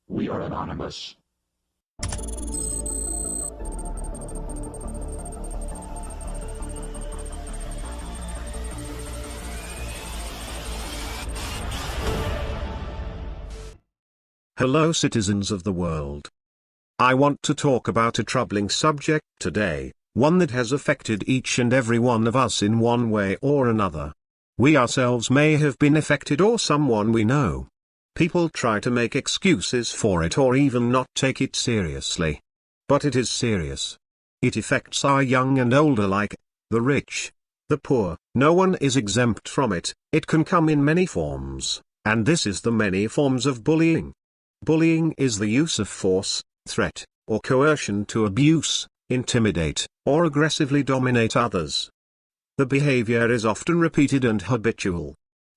We are anonymous. Hello, citizens of the world. I want to talk about a troubling subject today, one that has affected each and every one of us in one way or another. We ourselves may have been affected, or someone we know. People try to make excuses for it or even not take it seriously. But it is serious. It affects our young and old alike, the rich, the poor. No one is exempt from it. It can come in many forms, and this is the many forms of bullying. Bullying is the use of force, threat, or coercion to abuse, intimidate, or aggressively dominate others. The behavior is often repeated and habitual.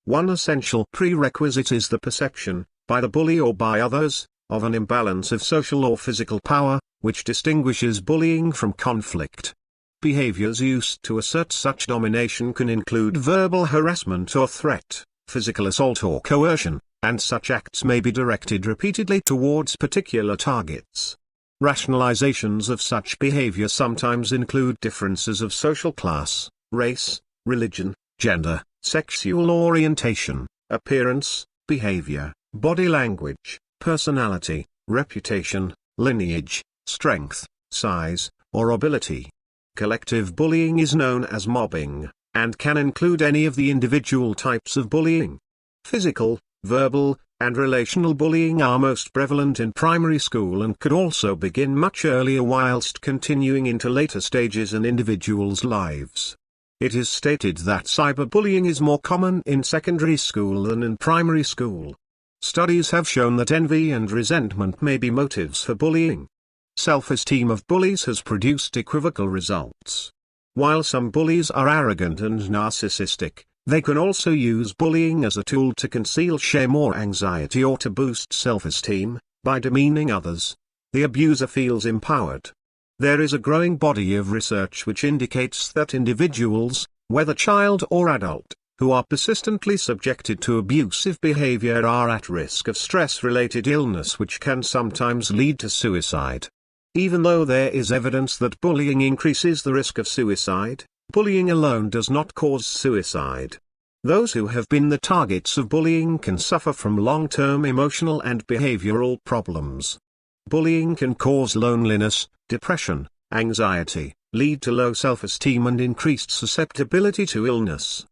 One essential prerequisite is the perception, by the bully or by others, of an imbalance of social or physical power, which distinguishes bullying from conflict. Behaviors used to assert such domination can include verbal harassment or threat, physical assault or coercion, and such acts may be directed repeatedly towards particular targets. Rationalizations of such behavior sometimes include differences of social class, race, religion, gender, sexual orientation, appearance, behavior, body language, personality, reputation, lineage, strength, size, or ability. Collective bullying is known as mobbing, and can include any of the individual types of bullying. Physical, verbal, and relational bullying are most prevalent in primary school and could also begin much earlier whilst continuing into later stages in individuals' lives. It is stated that cyberbullying is more common in secondary school than in primary school. Studies have shown that envy and resentment may be motives for bullying. Self-esteem of bullies has produced equivocal results. While some bullies are arrogant and narcissistic, they can also use bullying as a tool to conceal shame or anxiety or to boost self-esteem, by demeaning others. The abuser feels empowered. There is a growing body of research which indicates that individuals, whether child or adult, who are persistently subjected to abusive behavior are at risk of stress-related illness which can sometimes lead to suicide. Even though there is evidence that bullying increases the risk of suicide, bullying alone does not cause suicide. Those who have been the targets of bullying can suffer from long-term emotional and behavioral problems. Bullying can cause loneliness, depression, anxiety, lead to low self-esteem and increased susceptibility to illness.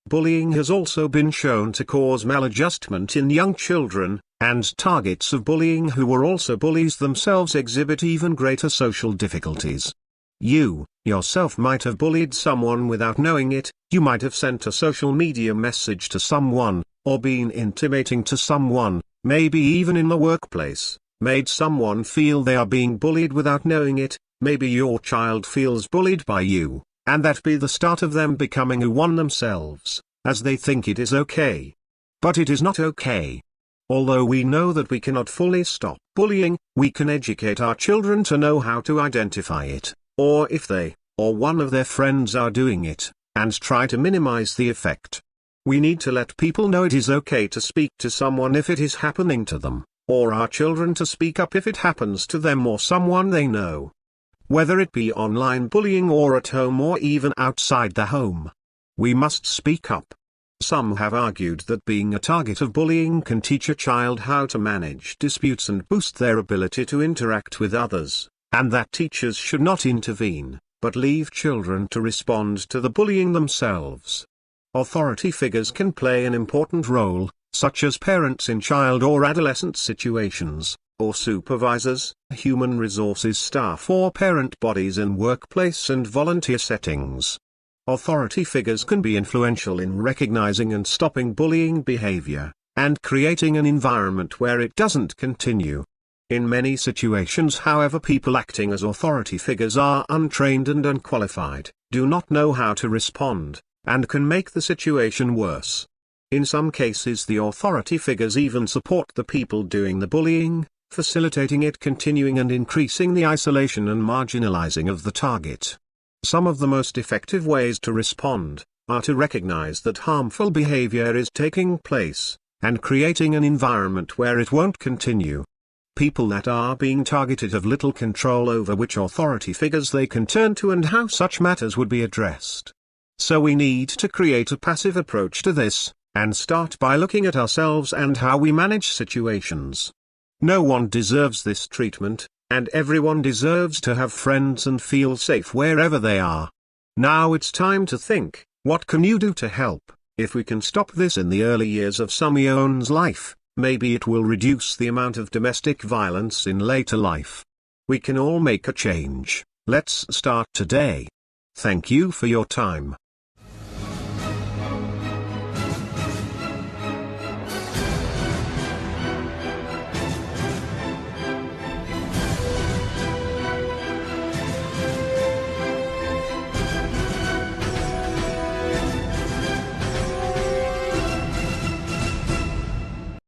Bullying has also been shown to cause maladjustment in young children, and targets of bullying who were also bullies themselves exhibit even greater social difficulties. You, yourself might have bullied someone without knowing it. You might have sent a social media message to someone, or been intimating to someone, maybe even in the workplace, made someone feel they are being bullied without knowing it. Maybe your child feels bullied by you, and that be the start of them becoming a one themselves, as they think it is okay. But it is not okay. Although we know that we cannot fully stop bullying, we can educate our children to know how to identify it, or if they, or one of their friends are doing it, and try to minimize the effect. We need to let people know it is okay to speak to someone if it is happening to them, or our children to speak up if it happens to them or someone they know. Whether it be online bullying or at home or even outside the home, we must speak up. Some have argued that being a target of bullying can teach a child how to manage disputes and boost their ability to interact with others, and that teachers should not intervene, but leave children to respond to the bullying themselves. Authority figures can play an important role, such as parents in child or adolescent situations, or supervisors, human resources staff or parent bodies in workplace and volunteer settings. Authority figures can be influential in recognizing and stopping bullying behavior, and creating an environment where it doesn't continue. In many situations, however, people acting as authority figures are untrained and unqualified, do not know how to respond, and can make the situation worse. In some cases, the authority figures even support the people doing the bullying, facilitating it continuing and increasing the isolation and marginalizing of the target. Some of the most effective ways to respond are to recognize that harmful behavior is taking place, and creating an environment where it won't continue. People that are being targeted have little control over which authority figures they can turn to and how such matters would be addressed. So we need to create a passive approach to this, and start by looking at ourselves and how we manage situations. No one deserves this treatment, and everyone deserves to have friends and feel safe wherever they are. Now it's time to think, what can you do to help? If we can stop this in the early years of someone's life, maybe it will reduce the amount of domestic violence in later life. We can all make a change. Let's start today. Thank you for your time.